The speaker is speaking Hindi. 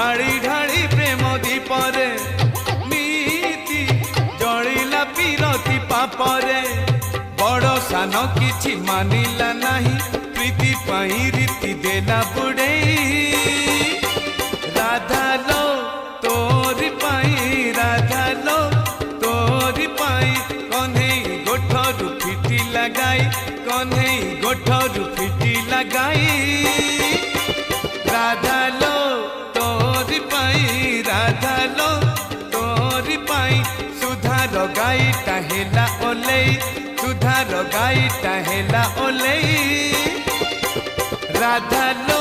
ढाड़ी ढाड़ी प्रेम दीपरे नीति जलिला पीरती पापरे बड़ सान किछि मानिला नाही प्रीति पाई रीति देला बुड़ेई राधा लो तोरी पाई राधा लो तोरी पाई कन्हई गोठरू फिटी लगाई कन्हई गोठरू फिटी लगाई राधा लो तोरी पाई राधा लो तोरी पाई सुधार गाई टाहेला ओलेई सुधार गाई टाहेला ओलेई राधा लो